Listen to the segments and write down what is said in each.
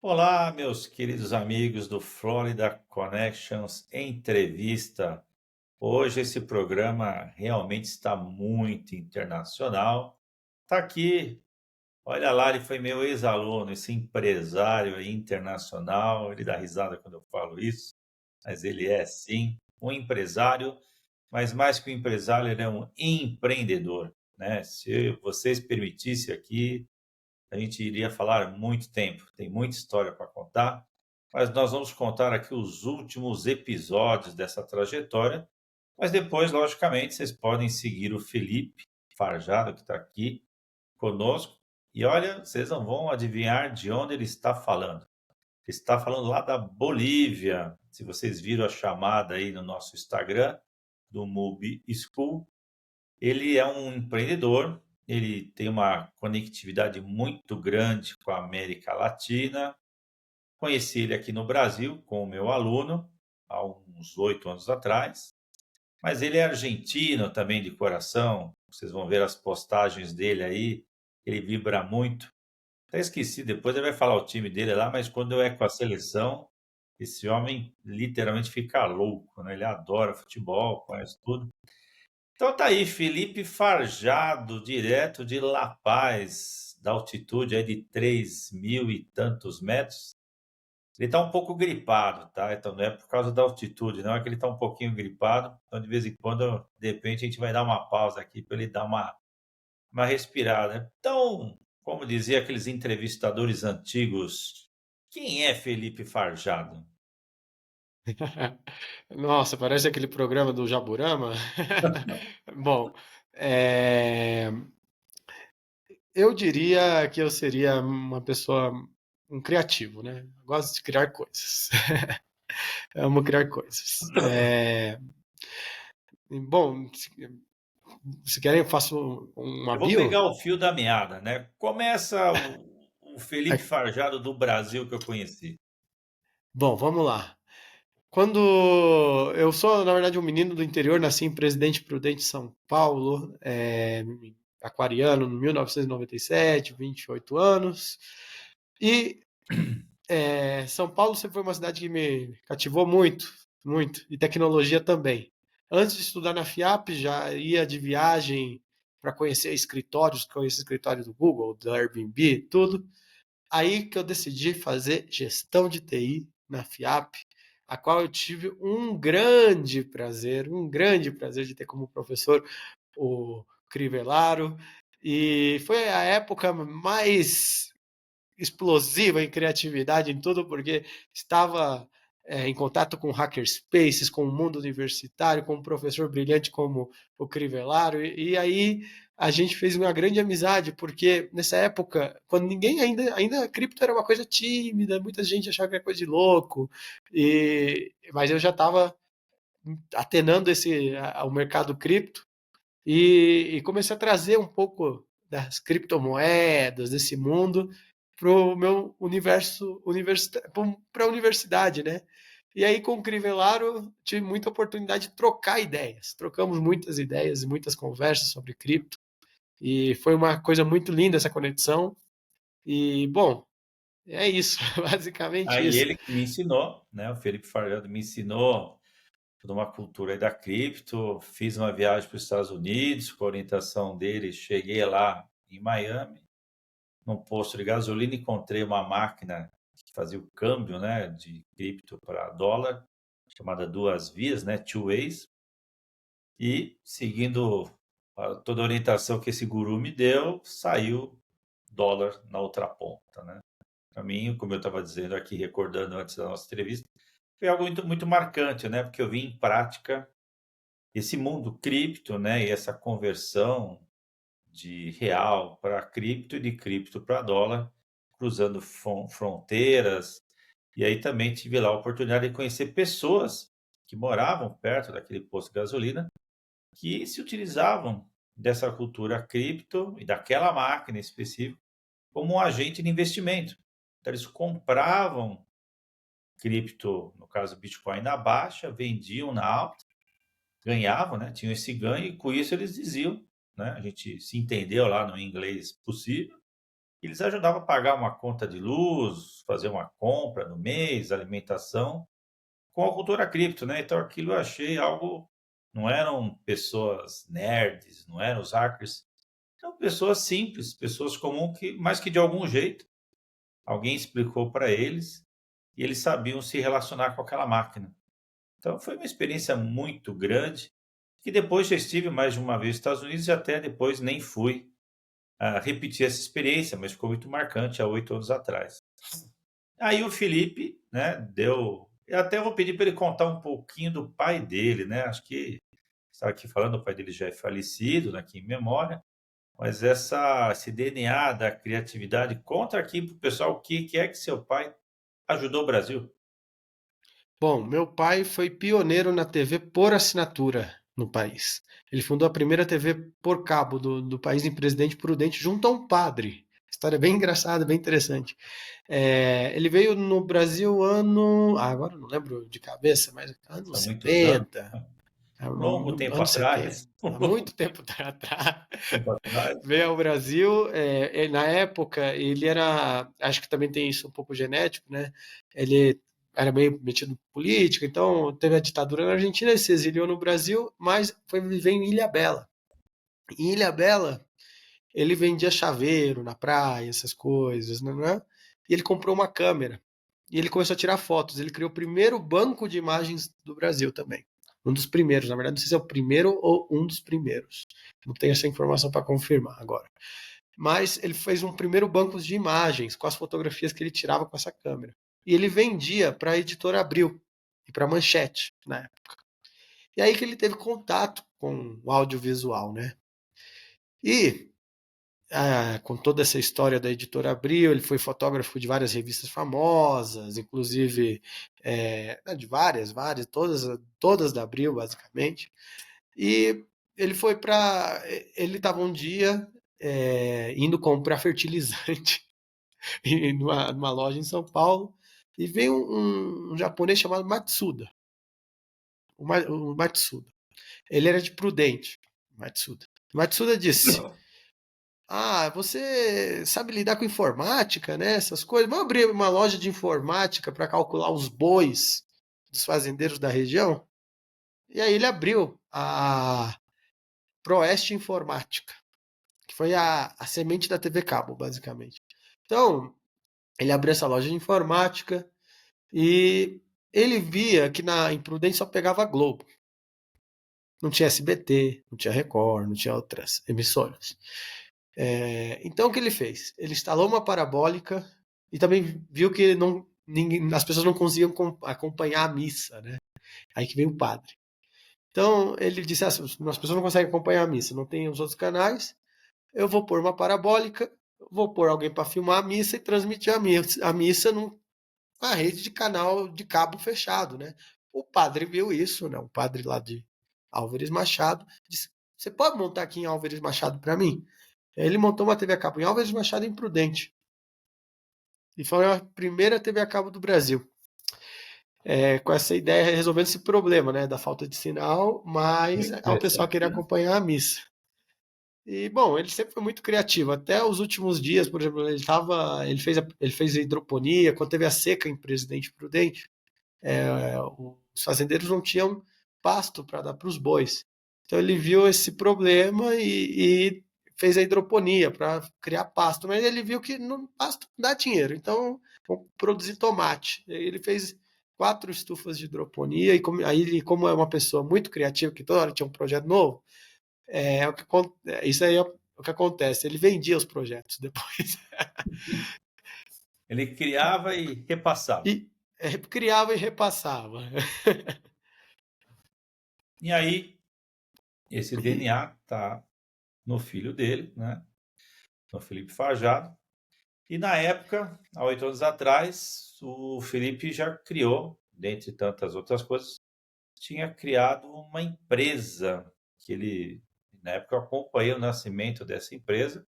Olá, meus queridos amigos do Florida Connections Entrevista. Hoje esse programa realmente está muito internacional. Tá aqui, olha lá, ele foi meu ex-aluno, esse empresário aí internacional. Ele dá risada quando eu falo isso, mas ele é sim um empresário, mas mais que um empresário, ele é um empreendedor, né? Se vocês permitissem aqui, a gente iria falar muito tempo, tem muita história para contar, mas nós vamos contar aqui os últimos episódios dessa trajetória. Mas depois, logicamente, vocês podem seguir o Felipe Farjado, que está aqui conosco. E olha, vocês não vão adivinhar de onde ele está falando. Ele está falando lá da Bolívia. Se vocês viram a chamada aí no nosso Instagram, do Mubi School, ele é um empreendedor, ele tem uma conectividade muito grande com a América Latina. Conheci ele aqui no Brasil com o meu aluno, há uns 8 anos atrás, mas ele é argentino também de coração. Vocês vão ver as postagens dele aí, ele vibra muito. Até esqueci, depois ele vai falar o time dele lá, mas quando é com a seleção, esse homem literalmente fica louco, né? Ele adora futebol, conhece tudo. Então tá aí, Felipe Farjado, direto de La Paz, da altitude aí de 3.000 e tantos metros. Ele tá um pouco gripado, tá? Então não é por causa da altitude, não, é que ele tá um pouquinho gripado. Então de vez em quando, de repente, a gente vai dar uma pausa aqui para ele dar uma respirada. Então, como dizia aqueles entrevistadores antigos, quem é Felipe Farjado? Nossa, parece aquele programa do Jaburama. Bom, eh, eu diria que eu seria uma pessoa um criativo, né. Eu gosto de criar coisas. Amo criar coisas. Bom, se querem eu faço uma Eu vou bio? pegar o fio da meada, né? Começa o Felipe É, Farjado do Brasil que eu conheci. bom, vamos lá. Quando eu sou, na verdade, um menino do interior, nasci em Presidente Prudente, São Paulo, aquariano, em 1997, 28 anos. E São Paulo sempre foi uma cidade que me cativou muito, muito, e tecnologia também. Antes de estudar na FIAP, já ia de viagem para conhecer escritórios, conhecer escritório do Google, do Airbnb, tudo. Aí que eu decidi fazer gestão de TI na FIAP, a qual eu tive um grande prazer de ter como professor o Crivellaro, e foi a época mais explosiva em criatividade, em tudo, porque estava em contato com hackerspaces, com o mundo universitário, com um professor brilhante como o Crivellaro, e aí a gente fez uma grande amizade, porque nessa época, quando ninguém ainda cripto era uma coisa tímida, muita gente achava que era coisa de louco, mas eu já estava atenando o mercado cripto e comecei a trazer um pouco das criptomoedas, desse mundo, para o meu universo, para a universidade, né? E aí, com o Crivellaro, tive muita oportunidade de trocar ideias. Trocamos muitas ideias e muitas conversas sobre cripto. E foi uma coisa muito linda essa conexão. E, bom, é isso, basicamente Aí isso. ele que me ensinou, né? O Felipe Farjado me ensinou toda uma cultura aí da cripto. Fiz uma viagem para os Estados Unidos com a orientação dele. Cheguei lá em Miami, num posto de gasolina, encontrei uma máquina que fazia o câmbio, né, de cripto para dólar, chamada duas vias, né, two ways. E seguindo toda a orientação que esse guru me deu, saiu dólar na outra ponta, né? Para mim, como eu estava dizendo aqui, recordando antes da nossa entrevista, foi algo muito, muito marcante, né? Porque eu vi em prática esse mundo cripto, né? E essa conversão de real para cripto e de cripto para dólar, cruzando fronteiras. E aí também tive lá a oportunidade de conhecer pessoas que moravam perto daquele posto de gasolina que se utilizavam dessa cultura cripto e daquela máquina específica como um agente de investimento. Então, eles compravam cripto, no caso Bitcoin, na baixa, vendiam na alta, ganhavam, né? Tinham esse ganho e com isso eles diziam, né? A gente se entendeu lá no inglês possível, Eles ajudavam a pagar uma conta de luz, fazer uma compra no mês, alimentação, com a cultura cripto, né. Então aquilo eu achei algo, não eram pessoas nerds, não eram os hackers, eram pessoas simples, pessoas comuns que, mas que de algum jeito alguém explicou para eles e eles sabiam se relacionar com aquela máquina. Então foi uma experiência muito grande, que depois já estive mais de uma vez nos Estados Unidos e até depois nem fui repetir essa experiência, mas ficou muito marcante há 8 anos atrás. Aí o Felipe, né, deu. Eu até vou pedir para ele contar um pouquinho do pai dele, né? Acho que estava aqui falando, o pai dele já é falecido, né, aqui em memória, mas esse DNA da criatividade, conta aqui para o pessoal o que é que seu pai ajudou o Brasil. Bom, meu pai foi pioneiro na TV por assinatura no país. Ele fundou a primeira TV por cabo do país em Presidente Prudente junto a um padre. História bem engraçada, bem interessante. Ele veio no Brasil agora eu não lembro de cabeça, mas anos São muitos anos, 70, longo tempo anos 70, atrás, há muito tempo atrás. tempo atrás. Veio ao Brasil, na época ele era, acho que também tem isso um pouco genético, né? Ele era meio metido em política, então teve a ditadura na Argentina, ele se exiliou no Brasil, mas foi viver em Ilhabela. Em Ilhabela, ele vendia chaveiro na praia, essas coisas, né? E ele comprou uma câmera. E ele começou a tirar fotos. Ele criou o primeiro banco de imagens do Brasil também. Um dos primeiros, na verdade, não sei se é o primeiro ou um dos primeiros. Não tenho essa informação para confirmar agora. Mas ele fez um primeiro banco de imagens com as fotografias que ele tirava com essa câmera. E ele vendia para a editora Abril e para a Manchete na época. E aí que ele teve contato com o audiovisual, né? E com toda essa história da editora Abril, ele foi fotógrafo de várias revistas famosas, inclusive de várias, todas da Abril, basicamente. E ele foi para. Ele estava um dia indo comprar fertilizante numa loja em São Paulo, e veio um japonês chamado Matsuda. O Matsuda. Ele era de Prudente, Matsuda. Matsuda disse: você sabe lidar com informática, né? Essas coisas. Vamos abrir uma loja de informática para calcular os bois dos fazendeiros da região? E aí ele abriu a Proeste Informática, que foi a semente da TV Cabo, basicamente. Então, ele abriu essa loja de informática e ele via que na Imprudente só pegava Globo. Não tinha SBT, não tinha Record, não tinha outras emissoras. Então o que ele fez? Ele instalou uma parabólica e também viu que as pessoas não conseguiam acompanhar a missa, né? Aí que veio o padre. Então ele disse: as pessoas não conseguem acompanhar a missa, não tem os outros canais, eu vou pôr uma parabólica, vou pôr alguém para filmar a missa e transmitir a missa numa rede de canal de cabo fechado, né? O padre viu isso, né? O padre lá de Álvares Machado disse: você pode montar aqui em Álvares Machado para mim? Ele montou uma TV a cabo em Álvares Machado Imprudente. E foi a primeira TV a cabo do Brasil. Com essa ideia, resolvendo esse problema, né, da falta de sinal, mas Muito o pessoal interessante, queria né? acompanhar a missa. E, bom, ele sempre foi muito criativo. Até os últimos dias, por exemplo, ele fez hidroponia, quando teve a seca em Presidente Prudente, os fazendeiros não tinham pasto para dar para os bois. Então ele viu esse problema e fez a hidroponia para criar pasto, mas ele viu que pasto não dá dinheiro, então vamos produzir tomate. Ele fez 4 estufas de hidroponia e aí, como é uma pessoa muito criativa, que toda hora tinha um projeto novo, isso aí é o que acontece. Ele vendia os projetos depois Ele criava e repassava. e criava e repassava. E aí, esse DNA está no filho dele, né? No Felipe Fajado. E na época, há 8 anos atrás, o Felipe já criou, dentre tantas outras coisas, tinha criado uma empresa que ele, na época, eu acompanhei o nascimento dessa empresa,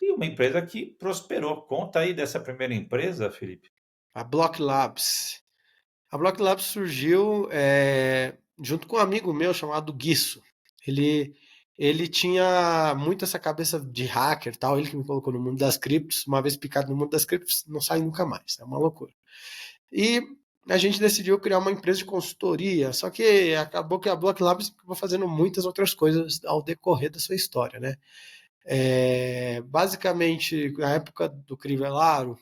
e uma empresa que prosperou. Conta aí dessa primeira empresa, Felipe. A Block Labs. A Block Labs surgiu junto com um amigo meu chamado Guiço. Ele, ele tinha muito essa cabeça de hacker, tal, ele que me colocou no mundo das criptos. Uma vez picado no mundo das criptos, não sai nunca mais, é uma loucura. E a gente decidiu criar uma empresa de consultoria, só que acabou que a Block Labs acabou fazendo muitas outras coisas ao decorrer da sua história, né? Basicamente, na época do Crivellaro,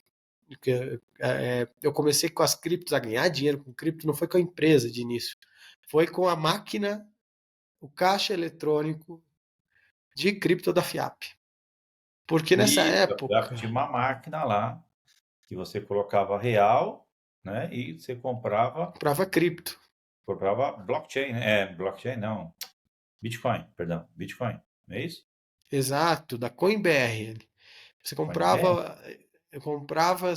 eu comecei com as criptos a ganhar dinheiro com cripto, não foi com a empresa de início, foi com a máquina, o caixa eletrônico de cripto da FIAP. Porque nessa Isso, a época, FIAP tinha uma máquina lá, que você colocava real, né, e você comprava cripto. comprava blockchain, né, blockchain não, Bitcoin, perdão, Bitcoin, não é isso? Exato, da CoinBR. Você CoinBR? comprava, eu comprava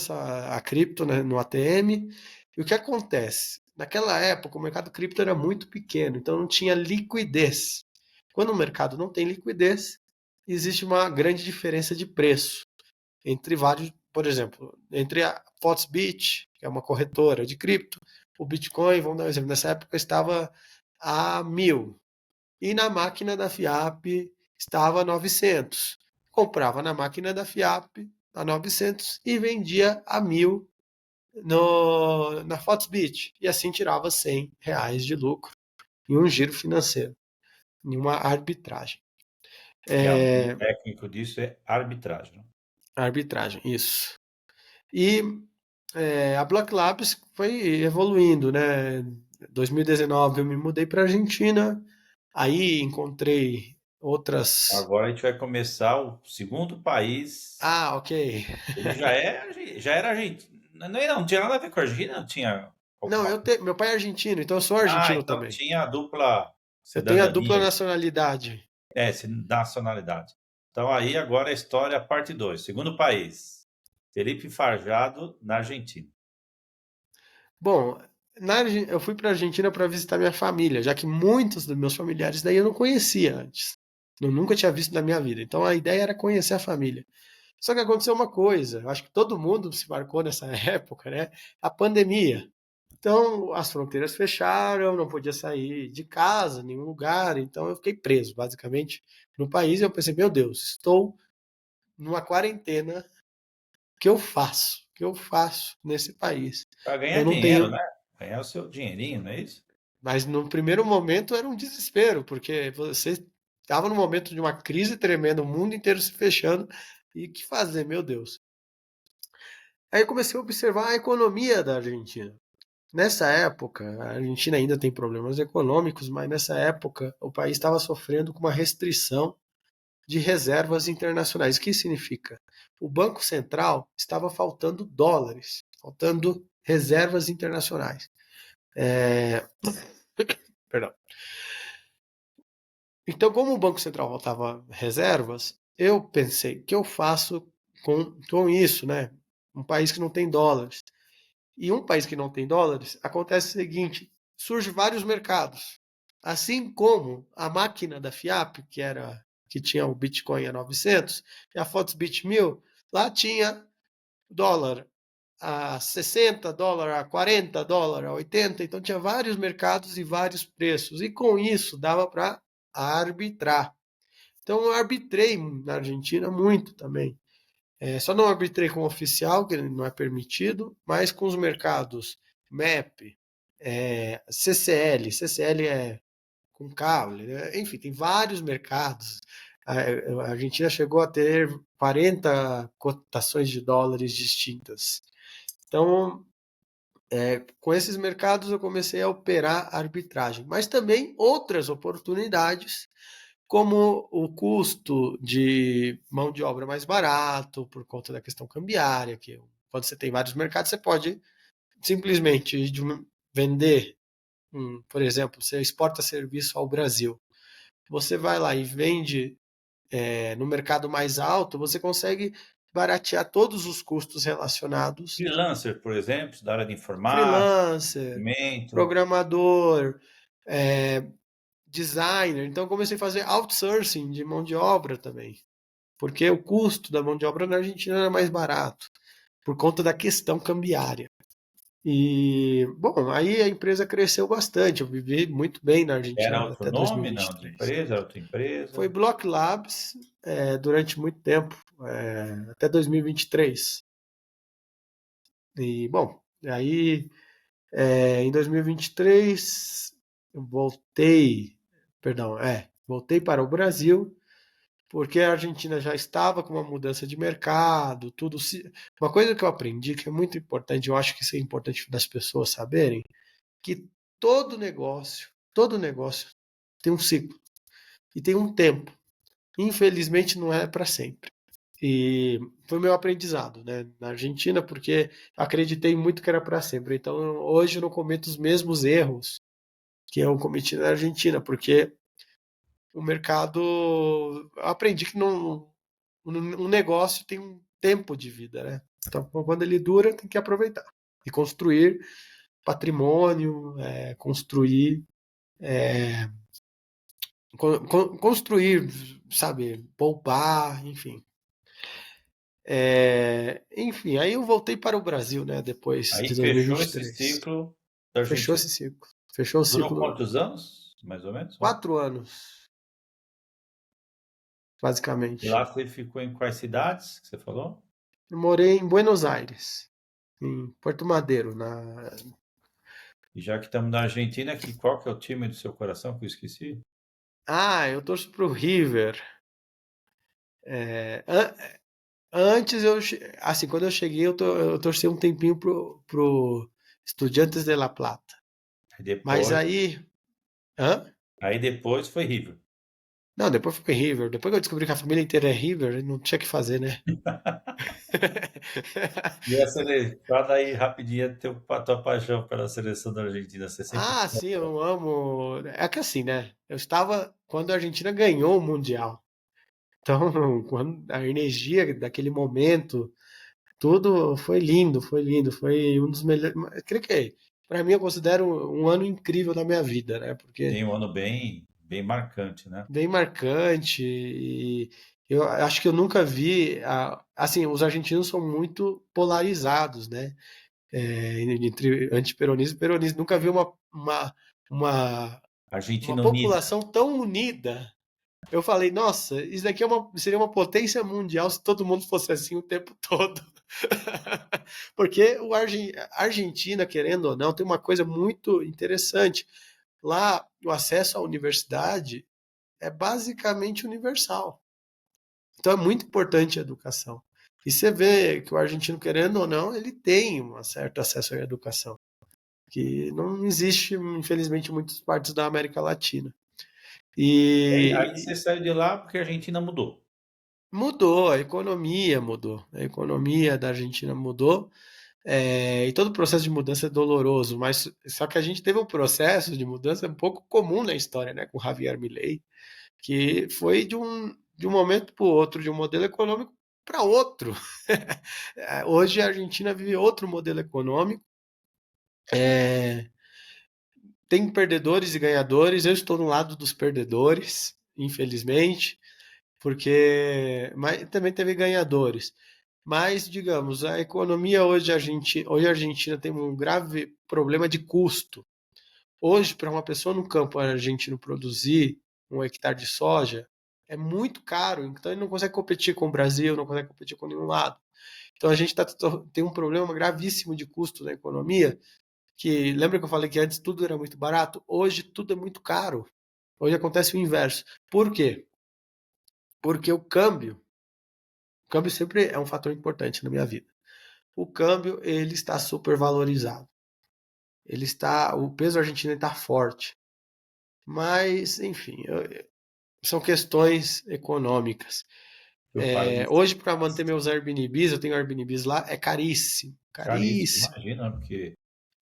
a cripto, né, no ATM, e o que acontece? Naquela época, o mercado cripto era muito pequeno, então não tinha liquidez. Quando o mercado não tem liquidez, existe uma grande diferença de preço entre vários, por exemplo, entre a Foxbit, que é uma corretora de cripto, o Bitcoin, vamos dar um exemplo, nessa época estava a 1.000, e na máquina da FIAP estava a 900. Comprava na máquina da FIAP a 900 e vendia a 1.000 na Foxbit. E assim tirava R$ 100 de lucro em um giro financeiro, em uma arbitragem. Que é o nome técnico disso é arbitragem, né? Arbitragem, isso. E a Block Labs foi evoluindo, né? Em 2019 eu me mudei para a Argentina, aí encontrei outras. Agora a gente vai começar o segundo país. Ah, ok. Ele já era argentino. Não tinha nada a ver com a Argentina, não tinha Não, alguma. meu pai é argentino, então eu sou Ah, argentino então também. tinha a dupla Eu tenho a dupla cidadania, nacionalidade. nacionalidade. Então aí agora a história, parte 2. Segundo país, Felipe Farjado, na Argentina. Bom, eu fui para a Argentina para visitar minha família, já que muitos dos meus familiares daí eu não conhecia antes. Eu nunca tinha visto na minha vida. Então a ideia era conhecer a família. Só que aconteceu uma coisa, eu acho que todo mundo se marcou nessa época, né? A pandemia. Então as fronteiras fecharam, não podia sair de casa, nenhum lugar, então eu fiquei preso, basicamente, no país. E eu pensei, meu Deus, estou numa quarentena, o que eu faço? O que eu faço nesse país? Para Eu ganhar não dinheiro, tenho. né? Ganhar o seu dinheirinho, não é isso? Mas no primeiro momento era um desespero, porque você estava num momento de uma crise tremenda, o mundo inteiro se fechando, e o que fazer, meu Deus? Aí eu comecei a observar a economia da Argentina. Nessa época, a Argentina ainda tem problemas econômicos, mas nessa época o país estava sofrendo com uma restrição de reservas internacionais. O que significa? O Banco Central estava faltando dólares, faltando reservas internacionais. Perdão. Então, como o Banco Central faltava reservas, eu pensei, o que eu faço com isso, né? Um país que não tem dólares. E um país que não tem dólares, acontece o seguinte: surge vários mercados. Assim como a máquina da FIAP, que tinha o Bitcoin a 900, e a Foxbit 1.000, lá tinha dólar a 60, dólar a 40, dólar a 80, então tinha vários mercados e vários preços. E com isso dava para arbitrar. Então eu arbitrei na Argentina muito também. Só não arbitrei com oficial, que não é permitido, mas com os mercados MEP, CCL, CCL é com cable, né? Enfim, tem vários mercados. A Argentina chegou a ter 40 cotações de dólares distintas. Então, com esses mercados eu comecei a operar arbitragem, mas também outras oportunidades, como o custo de mão de obra mais barato, por conta da questão cambiária, que quando você tem vários mercados, você pode simplesmente vender, por exemplo, você exporta serviço ao Brasil. Você vai lá e vende no mercado mais alto, você consegue baratear todos os custos relacionados. Freelancer, por exemplo, da área de informática, Freelancer, documento. programador, é, designer. Então, eu comecei a fazer outsourcing de mão de obra também, porque o custo da mão de obra na Argentina era mais barato, por conta da questão cambiária. E, bom, aí a empresa cresceu bastante. Eu vivi muito bem na Era Argentina outro até nome, não, de 2023. empresa, era outra Foi empresa? Block Labs, durante muito tempo, até 2023. E, bom, aí em 2023 eu voltei para o Brasil, porque a Argentina já estava com uma mudança de mercado, tudo se... Uma coisa que eu aprendi que é muito importante, eu acho que isso é importante das pessoas saberem, que todo negócio tem um ciclo e tem um tempo. Infelizmente não é para sempre. E foi meu aprendizado, né, na Argentina, porque acreditei muito que era para sempre. Então hoje eu não cometo os mesmos erros que eu cometi na Argentina, porque o mercado, eu aprendi que não, um negócio tem um tempo de vida, né? Então quando ele dura, tem que aproveitar e construir patrimônio, construir, construir, sabe, poupar, enfim. Enfim, aí eu voltei para o Brasil, né, depois Aí de fechou esse 2023. ciclo da Fechou Argentina. esse ciclo. Fechou o Durou ciclo. quantos anos, mais ou menos? 4 anos, E basicamente. lá você ficou em quais cidades que você falou? Eu morei em Buenos Aires, em Porto Madeiro. E já que estamos na Argentina, qual que é o time do seu coração que eu esqueci? Eu torço pro River. Antes assim, quando eu cheguei, eu torci um tempinho pro Estudiantes de La Plata. Aí Mas depois, hã? aí depois foi River. Não, depois fui River. Depois que eu descobri que a família inteira é River, não tinha o que fazer, né? E a fala aí rapidinho a tua paixão pela seleção da Argentina. Você sempre. Sim, eu amo. É que assim, né? Eu estava quando a Argentina ganhou o Mundial. Então, quando a energia daquele momento, tudo foi lindo, foi lindo, foi um dos melhores. Creio que, para mim, eu considero um ano incrível da minha vida, né? Porque Tem um ano bem, bem marcante, né? bem marcante e eu acho que eu nunca vi. Assim, os argentinos são muito polarizados, né? Entre antiperonismo e peronismo. Nunca vi uma, uma Argentina unida. população tão unida. Eu falei, nossa, isso daqui seria uma potência mundial se todo mundo fosse assim o tempo todo. Porque a Argentina, querendo ou não, tem uma coisa muito interessante. Lá, o acesso à universidade é basicamente universal. Então, é muito importante a educação. E você vê que o argentino, querendo ou não, ele tem um certo acesso à educação, que não existe, infelizmente, em muitas partes da América Latina. Aí E você saiu de lá porque a Argentina mudou. mudou, a economia mudou, a economia da Argentina mudou, e todo o processo de mudança é doloroso, mas só que a gente teve um processo de mudança um pouco comum na história, né, com Javier Milei, que foi de um momento para o outro, de um modelo econômico para outro. Hoje a Argentina vive outro modelo econômico, é, tem perdedores e ganhadores, eu estou no lado dos perdedores, infelizmente, porque mas também teve ganhadores. Mas, digamos, a economia hoje a Argentina tem um grave problema de custo. Hoje, para uma pessoa no campo argentino produzir 1 hectare de soja, é muito caro, então ele não consegue competir com o Brasil, não consegue competir com nenhum lado. Então a gente tem um problema gravíssimo de custo na economia, que lembra que eu falei que antes tudo era muito barato? Hoje tudo é muito caro. Hoje acontece o inverso. Por quê? Porque o câmbio sempre é um fator importante na minha vida. O câmbio ele está super valorizado. O peso argentino está forte. Mas, enfim, são questões econômicas. O país Hoje, para manter meus Airbnbs, eu tenho Airbnbs lá, é caríssimo. caríssimo, Caríssimo. imagina, porque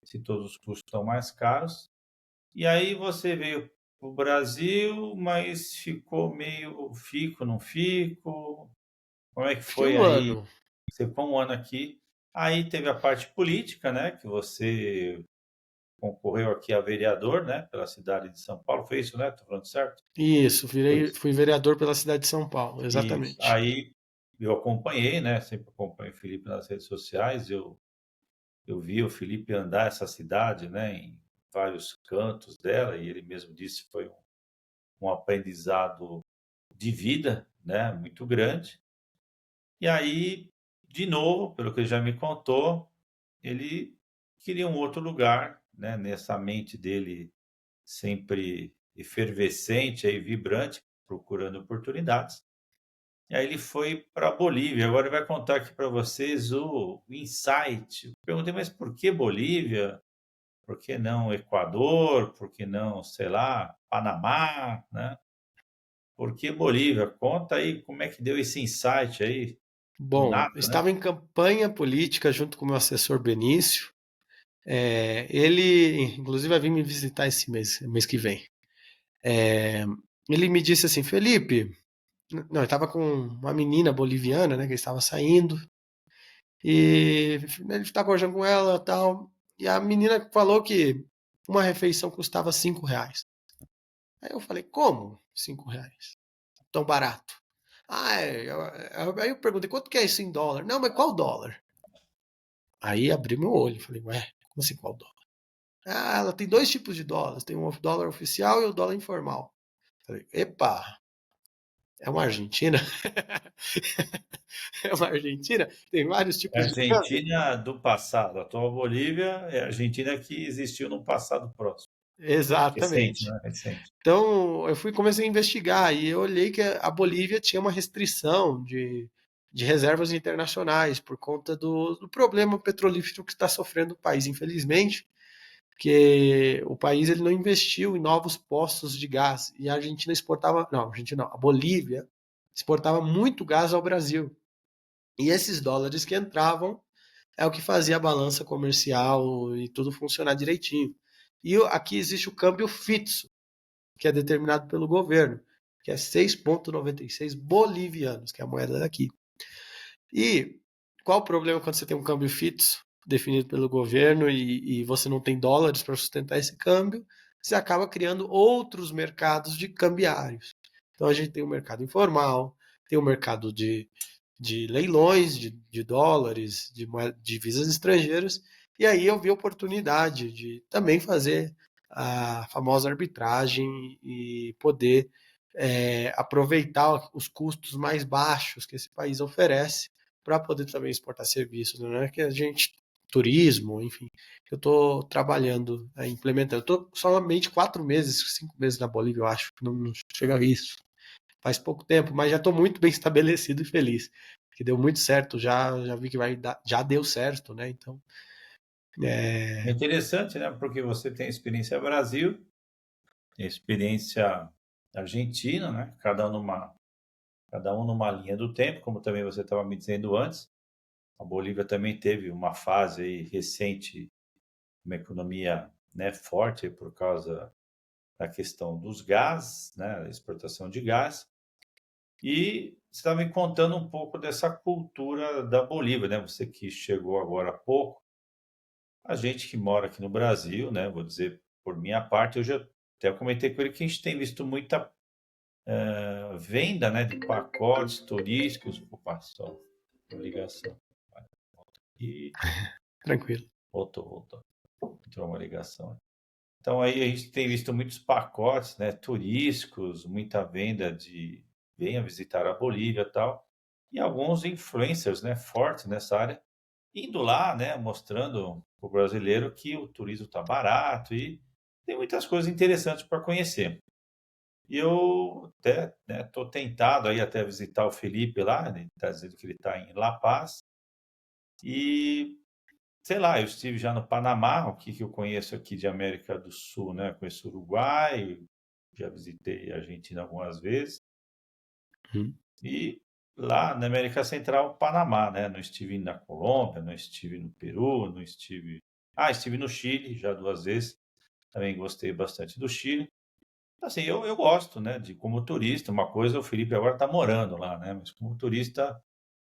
se todos os custos estão mais caros. E aí você veio para o Brasil, mas ficou meio fico, não fico. Como é que Fiquei foi um aí? ano. Você ficou um ano aqui. Aí teve a parte política, né? Que você concorreu aqui a vereador, né? Pela cidade de São Paulo. Foi isso, né? Tô falando certo? Isso, Foi isso. fui vereador pela cidade de São Paulo, Isso. exatamente. Aí eu acompanhei, né? Sempre acompanho o Felipe nas redes sociais. Eu eu vi o Felipe andar essa cidade, né, em vários cantos dela, e ele mesmo disse que foi um aprendizado de vida, né, muito grande. E aí, de novo, pelo que ele já me contou, ele queria um outro lugar, né, nessa mente dele sempre efervescente e vibrante, procurando oportunidades. E aí ele foi para a Bolívia. Agora ele vai contar aqui para vocês o insight. Perguntei, mas por que Bolívia? Por que não Equador? Por que não, sei lá, Panamá, né? Por que Bolívia? Conta aí como é que deu esse insight aí, do Bom, nada, né? estava em campanha política junto com o meu assessor Benício. Ele, inclusive, vai vir me visitar esse mês que vem. É, ele me disse assim, Felipe, não, eu estava com uma menina boliviana, né, que estava saindo, e ele estava conversando com ela e tal, e a menina falou que uma refeição custava R$ 5. Aí eu falei, como R$ 5? Tão barato. Aí eu perguntei, quanto que é isso em dólar? Não, mas qual dólar? Aí abri meu olho, falei, ué, como assim qual dólar? Ah, ela tem dois tipos de dólares, tem o dólar oficial e o dólar informal. Falei, epa, é uma Argentina? É uma Argentina? Tem vários É a tipos de câmbio? Argentina do passado. A atual Bolívia é a Argentina que existiu no passado próximo. Recente, Exatamente. né? Recente. Então, eu comecei a investigar e eu olhei que a Bolívia tinha uma restrição de reservas internacionais por conta do problema petrolífero que está sofrendo o país, infelizmente, que o país ele não investiu em novos postos de gás e a Argentina exportava, não, a Argentina não, a Bolívia exportava muito gás ao Brasil. E esses dólares que entravam é o que fazia a balança comercial e tudo funcionar direitinho. E aqui existe o câmbio fixo, que é determinado pelo governo, que é 6,96 bolivianos, que é a moeda daqui. E qual o problema quando você tem um câmbio fixo definido pelo governo e você não tem dólares para sustentar esse câmbio? Você acaba criando outros mercados de cambiários. Então a gente tem o mercado informal, tem o mercado de leilões de dólares, de divisas estrangeiras, e aí eu vi a oportunidade de também fazer a famosa arbitragem e poder aproveitar os custos mais baixos que esse país oferece para poder também exportar serviços, né? Que a gente, turismo, enfim, eu estou trabalhando, implementando. Estou somente 4 meses, 5 meses na Bolívia, eu acho, que não chega a isso. Faz pouco tempo, mas já estou muito bem estabelecido e feliz. Que deu muito certo, já vi que vai dar, já deu certo, né? Então, É é, interessante, né? Porque você tem experiência Brasil, tem experiência Argentina, né? Cada um numa linha do tempo, como também você estava me dizendo antes. A Bolívia também teve uma fase aí recente, uma economia, né, forte por causa da questão dos gás, né, da exportação de gás. E você estava me contando um pouco dessa cultura da Bolívia, né? Você que chegou agora há pouco. A gente que mora aqui no Brasil, né? Vou dizer por minha parte, eu já até comentei com ele que a gente tem visto muita venda, né, de pacotes turísticos. Opa, só uma ligação. E tranquilo. voltou. Entrou uma ligação. Então aí a gente tem visto muitos pacotes, né, turísticos, muita venda de venha visitar a Bolívia e tal, e alguns influencers, né, fortes nessa área, indo lá, né, mostrando para o brasileiro que o turismo está barato e tem muitas coisas interessantes para conhecer. E eu até, né, tô tentado aí até visitar o Felipe lá, né, ele está dizendo que ele está em La Paz, e sei lá, eu estive já no Panamá, o que que eu conheço aqui de América do Sul, né? Conheço o Uruguai, já visitei a Argentina algumas vezes, Uhum. e lá na América Central, Panamá, né? Não estive na Colômbia, não estive no Peru, não estive. Ah, estive no Chile já 2 vezes, também gostei bastante do Chile. Assim, eu gosto, né, de como turista, uma coisa, o Felipe agora está morando lá, né? Mas como turista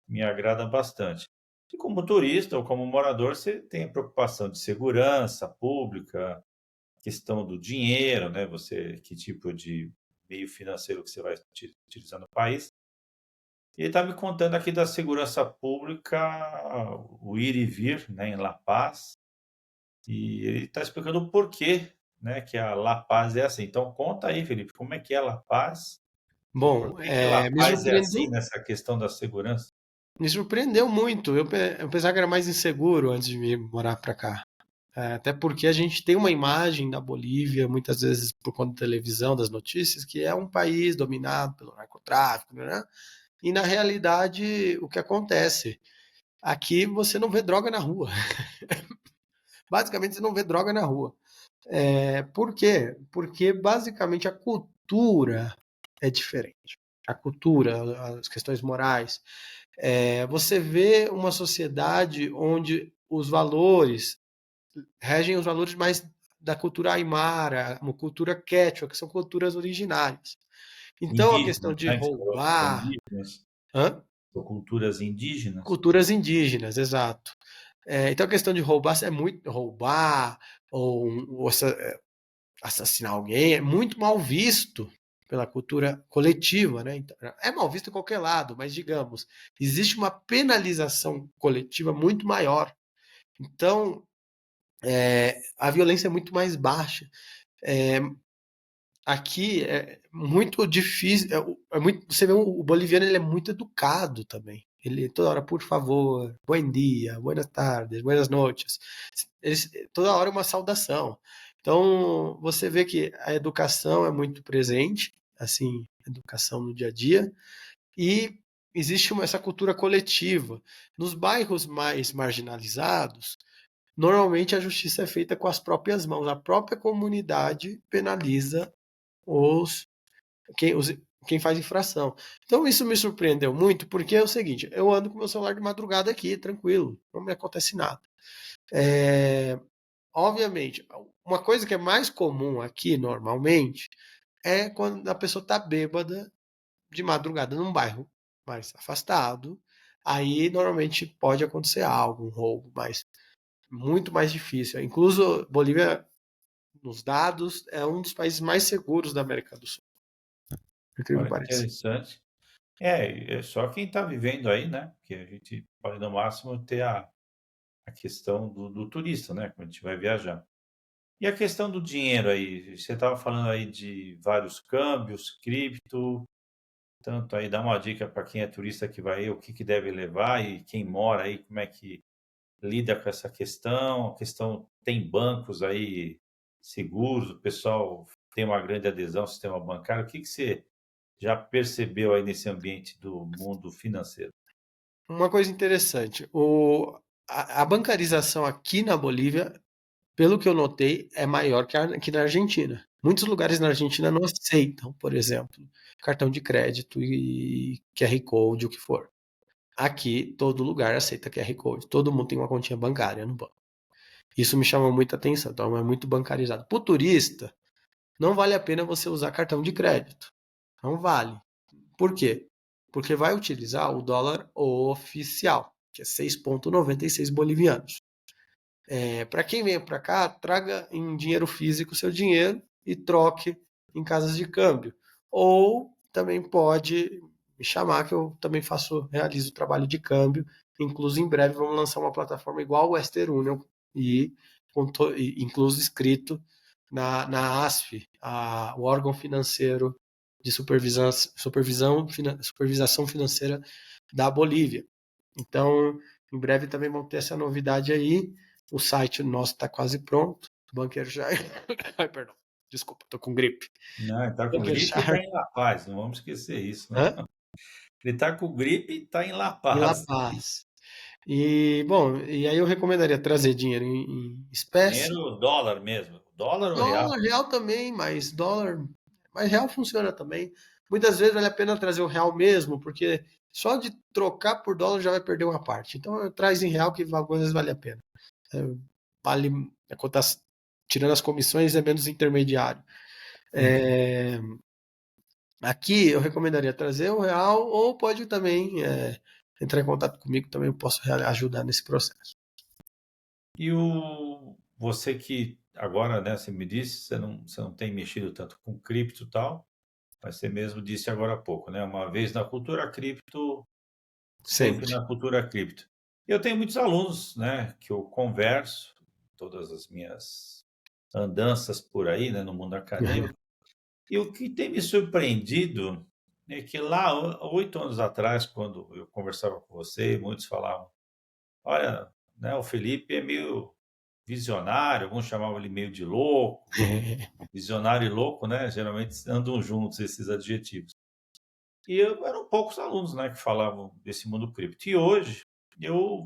me agrada bastante. E como turista ou como morador, você tem a preocupação de segurança pública, questão do dinheiro, né? Você, que tipo de meio financeiro que você vai utilizar no país. E ele está me contando aqui da segurança pública, o ir e vir, né, em La Paz, e ele está explicando o porquê, né, que a La Paz é assim. Então conta aí, Felipe, como é que é La Paz? Por Bom, que que La me Paz é assim surpreendeu nessa questão da segurança? me surpreendeu muito. Eu pensava que era mais inseguro antes de vir morar para cá. Até porque a gente tem uma imagem da Bolívia, muitas vezes por conta da televisão, das notícias, que é um país dominado pelo narcotráfico, né? E na realidade, o que acontece? Aqui você não vê droga na rua. Basicamente, você não vê droga na rua. Por quê? Porque basicamente a cultura é diferente. A cultura, as questões morais. Você vê uma sociedade onde os valores regem os valores mais da cultura aimara, uma cultura quechua, que são culturas originárias. Então, a questão Indígenas, de né, que você falou que são roubar. indígenas, Hã? são culturas indígenas. Culturas indígenas, exato. Então, a questão de roubar é muito. Roubar ou assassinar alguém é muito mal visto pela cultura coletiva, né? Então, é mal visto em qualquer lado, mas digamos, existe uma penalização coletiva muito maior. Então, a violência é muito mais baixa. É, Aqui é muito difícil. Você vê o boliviano, ele é muito educado também. Ele toda hora, por favor, bom dia, buenas tardes, buenas noches. Toda hora é uma saudação. Então, você vê que a educação é muito presente, assim, educação no dia a dia, e existe essa cultura coletiva. Nos bairros mais marginalizados, normalmente a justiça é feita com as próprias mãos. A própria comunidade penaliza os os quem faz infração. Então isso me surpreendeu muito, porque é o seguinte, eu ando com meu celular de madrugada aqui, tranquilo, não me acontece nada. É, Obviamente, uma coisa que é mais comum aqui normalmente é quando a pessoa está bêbada de madrugada num bairro mais afastado. Aí normalmente pode acontecer algo, um roubo, mas muito mais difícil. Incluso Bolívia, nos dados, é um dos países mais seguros da América do Sul, por incrível Olha que que pareça. interessante. É só quem está vivendo aí, né, que a gente pode no máximo ter a questão do turista, né, quando a gente vai viajar. E a questão do dinheiro aí, você estava falando aí de vários câmbios, cripto, tanto aí dá uma dica para quem é turista que vai aí, o que que deve levar e quem mora aí, como é que lida com essa questão. A questão tem bancos aí seguros, o pessoal tem uma grande adesão ao sistema bancário. O que que você já percebeu aí nesse ambiente do mundo financeiro? Uma coisa interessante, a bancarização aqui na Bolívia, pelo que eu notei, é maior que na Argentina. Muitos lugares na Argentina não aceitam, por exemplo, cartão de crédito e QR Code, o que for. Aqui, todo lugar aceita QR Code. Todo mundo tem uma continha bancária no banco. Isso me chamou muita atenção, então é muito bancarizado. Para o turista, não vale a pena você usar cartão de crédito. Não vale. Por quê? Porque vai utilizar o dólar oficial, que é 6,96 bolivianos. Para quem vem para cá, traga em dinheiro físico o seu dinheiro e troque em casas de câmbio. Ou também pode me chamar que eu também realizo o trabalho de câmbio. Incluso em breve vamos lançar uma plataforma igual ao Western Union e, incluso escrito na ASF, o órgão financeiro de supervisão financeira da Bolívia. Então, em breve também vamos ter essa novidade aí. O site nosso está quase pronto. O Banqueiro já. Ai, perdão. Desculpa, tô com gripe. Não, ele tá com Banqueiro gripe e Char. está em La Paz, não vamos esquecer isso, né. Hã? Ele está com gripe e está em La Em La Paz. Paz. E, bom, e aí eu recomendaria trazer dinheiro em espécie. Dinheiro dólar mesmo, dólar ou real? Dólar, real também, mas dólar. Mas real funciona também. Muitas vezes vale a pena trazer o real mesmo, porque só de trocar por dólar já vai perder uma parte. Então traz em real que algumas vezes vale a pena. É, vale, tirando as comissões, é menos intermediário. Entendi. É, Aqui eu recomendaria trazer o real, ou pode também entrar em contato comigo, também eu posso ajudar nesse processo. E você que agora, né, você me disse, você não tem mexido tanto com cripto e tal, Mas você mesmo disse agora há pouco, né? Uma vez na cultura cripto, sempre Sempre. na cultura cripto. Eu tenho muitos alunos, né, que eu converso, todas as minhas andanças por aí, né, no mundo acadêmico, e o que tem me surpreendido é que lá, 8 anos atrás, quando eu conversava com você, muitos falavam: olha, né, o Felipe é meio visionário, alguns chamavam ele meio de louco, visionário e louco, né? Geralmente andam juntos esses adjetivos. E eram poucos alunos, né, que falavam desse mundo cripto. E hoje,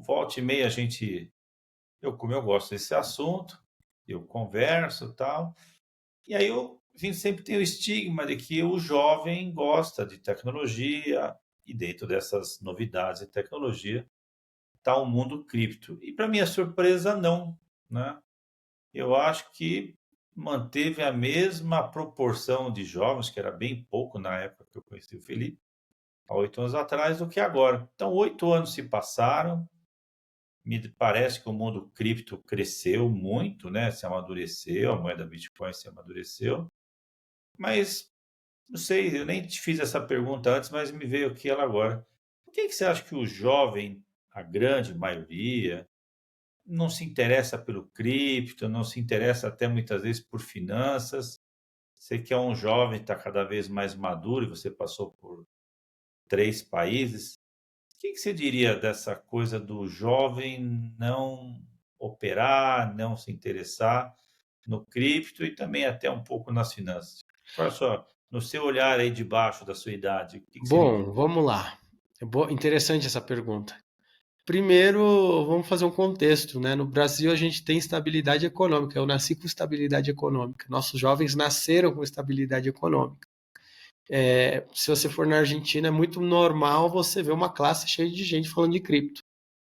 volta e meia, como eu gosto desse assunto, eu converso e tal, e aí a gente sempre tem o estigma de que o jovem gosta de tecnologia, e dentro dessas novidades de tecnologia está o mundo cripto. E para minha surpresa, não, né? Eu acho que manteve a mesma proporção de jovens, que era bem pouco na época que eu conheci o Felipe, há 8 anos atrás, do que agora. Então, 8 anos se passaram, me parece que o mundo cripto cresceu muito, né? Se amadureceu, a moeda Bitcoin se amadureceu, mas não sei, eu nem te fiz essa pergunta antes, mas me veio aqui ela agora. Por que você acha que o jovem, a grande maioria, não se interessa pelo cripto, não se interessa até muitas vezes por finanças? Você que é um jovem, está cada vez mais maduro e você passou por 3 países. O que você diria dessa coisa do jovem não operar, não se interessar no cripto e também até um pouco nas finanças? Qual é a sua, no seu olhar aí de baixo da sua idade, o que você me diz? Bom, vamos lá. Interessante essa pergunta. Primeiro, vamos fazer um contexto, né? No Brasil, a gente tem estabilidade econômica. Eu nasci com estabilidade econômica. Nossos jovens nasceram com estabilidade econômica. Se você for na Argentina, é muito normal você ver uma classe cheia de gente falando de cripto,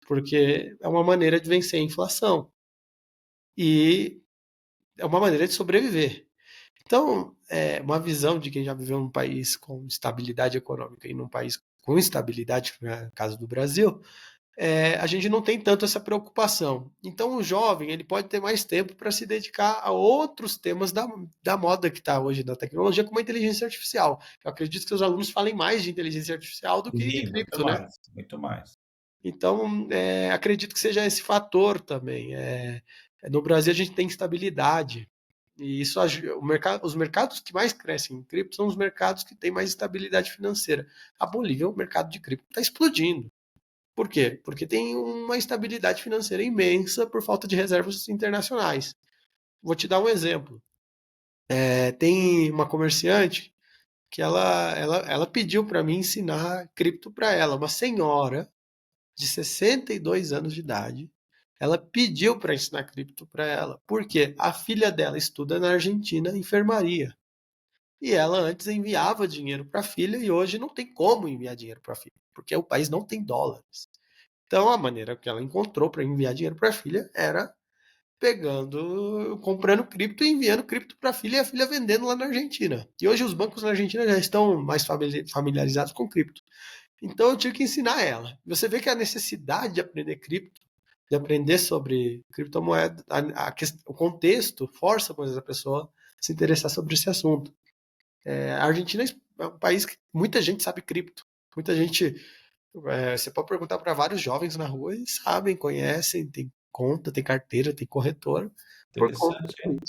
porque é uma maneira de vencer a inflação e é uma maneira de sobreviver. Então, uma visão de quem já viveu num país com estabilidade econômica e num país com instabilidade, no caso do Brasil, a gente não tem tanto essa preocupação. Então, o jovem ele pode ter mais tempo para se dedicar a outros temas da moda que está hoje na tecnologia, como a inteligência artificial. Eu acredito que os alunos falem mais de inteligência artificial do que de Sim, muito cripto, né? mais, muito mais. Então, acredito que seja esse fator também. No Brasil, a gente tem estabilidade. E isso, os mercados que mais crescem em cripto são os mercados que têm mais estabilidade financeira. A Bolívia, o mercado de cripto está explodindo. Por quê? Porque tem uma instabilidade financeira imensa por falta de reservas internacionais. Vou te dar um exemplo. Tem uma comerciante que ela pediu para mim ensinar cripto para ela, uma senhora de 62 anos de idade. Ela pediu para ensinar cripto para ela, porque a filha dela estuda na Argentina enfermaria. E ela antes enviava dinheiro para a filha e hoje não tem como enviar dinheiro para a filha, porque o país não tem dólares. Então a maneira que ela encontrou para enviar dinheiro para a filha era comprando cripto e enviando cripto para a filha e a filha vendendo lá na Argentina. E hoje os bancos na Argentina já estão mais familiarizados com cripto. Então eu tive que ensinar ela. Você vê que a necessidade de aprender cripto, de aprender sobre criptomoeda, o contexto força às vezes a pessoa a se interessar sobre esse assunto. A Argentina é um país que muita gente sabe cripto. Muita gente. Você pode perguntar para vários jovens na rua e sabem, conhecem, tem conta, tem carteira, tem corretora, por conta Interessante, hein?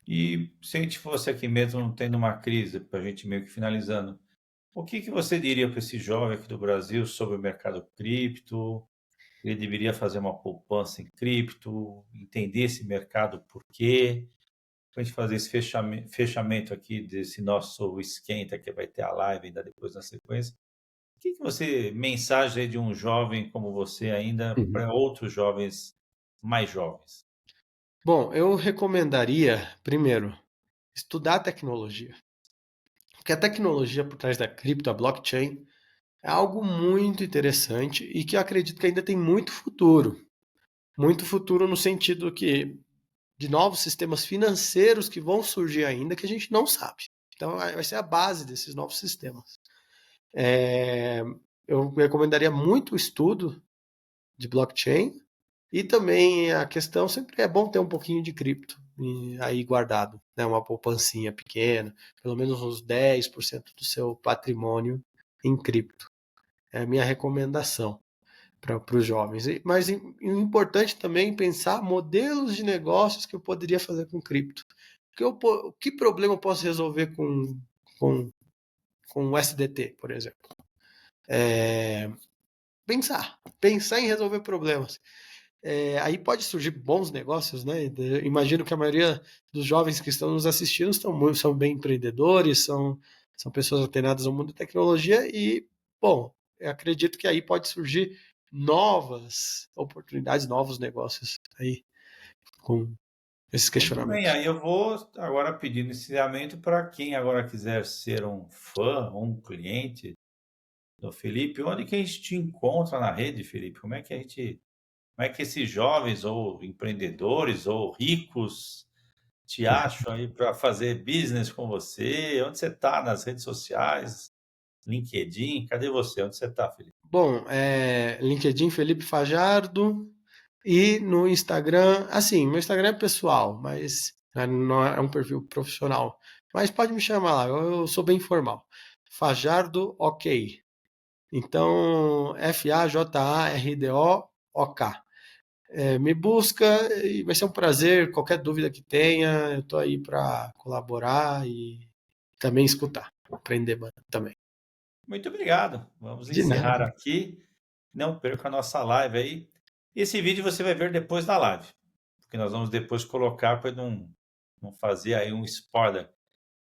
E se a gente fosse aqui mesmo não tendo uma crise, para a gente meio que finalizando, o que que você diria para esse jovem aqui do Brasil sobre o mercado cripto? Ele deveria fazer uma poupança em cripto, entender esse mercado por quê? Para a gente fazer esse fechamento aqui desse nosso esquenta, que vai ter a live ainda depois na sequência. O que que você, mensagem de um jovem como você ainda Uhum. para outros jovens mais jovens? Bom, eu recomendaria, primeiro, estudar tecnologia. Porque a tecnologia por trás da cripto, a blockchain, é algo muito interessante e que eu acredito que ainda tem muito futuro. Muito futuro no sentido que de novos sistemas financeiros que vão surgir ainda que a gente não sabe. Então vai ser a base desses novos sistemas. É, eu recomendaria muito o estudo de blockchain E também a questão sempre é bom ter um pouquinho de cripto aí guardado, né? Uma poupancinha pequena, pelo menos uns 10% do seu patrimônio em cripto. É a minha recomendação para os jovens. Mas o importante também é pensar modelos de negócios que eu poderia fazer com cripto. Que problema eu posso resolver com, com o SDT, por exemplo? Pensar em resolver problemas. Aí pode surgir bons negócios, né? Imagino que a maioria dos jovens que estão nos assistindo são bem empreendedores, são pessoas antenadas ao mundo da tecnologia e, bom, eu acredito que aí pode surgir novas oportunidades, novos negócios aí com esses Muito bem, questionamentos. aí eu vou agora pedir iniciamento para quem agora quiser ser um fã, um cliente do Felipe, onde que a gente te encontra na rede, Felipe? Como é que esses jovens ou empreendedores ou ricos te acham aí para fazer business com você? Onde você está nas redes sociais? LinkedIn? Cadê você? Onde você está, Felipe? Bom, LinkedIn Felipe Fajardo e no Instagram, assim, meu Instagram é pessoal, mas não é um perfil profissional. Mas pode me chamar lá, eu sou bem informal. Fajardo OK. Então, FAJARDOOK. Me busca e vai ser um prazer. Qualquer dúvida que tenha, eu estou aí para colaborar e também escutar, aprender também. Muito obrigado. Vamos De encerrar nada. aqui. Não perca a nossa live aí. Esse vídeo você vai ver depois da live, porque nós vamos depois colocar para não fazer aí um spoiler.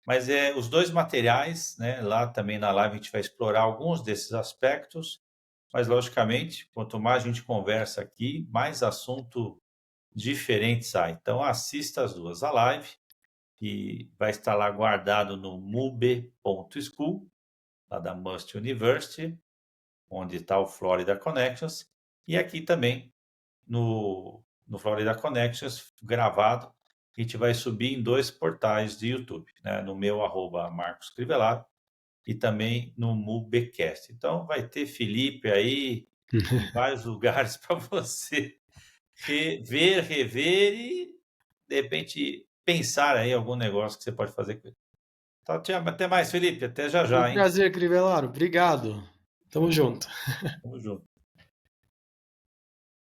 Mas os dois materiais, né? Lá também na live a gente vai explorar alguns desses aspectos, mas logicamente, quanto mais a gente conversa aqui, mais assunto diferente sai. Então assista as duas. A live, que vai estar lá guardado no mube.school, lá da Must University, onde está o Florida Connections, e aqui também no Florida Connections, gravado, a gente vai subir em dois portais de YouTube, né? No meu Marcos Crivellaro e também no MubeCast. Então vai ter Felipe aí em vários lugares para você ver, rever e de repente pensar aí algum negócio que você pode fazer com ele. Então, até mais, Felipe. Até já Um já, hein? prazer, Crivellaro. Obrigado. Tamo junto. Tamo junto.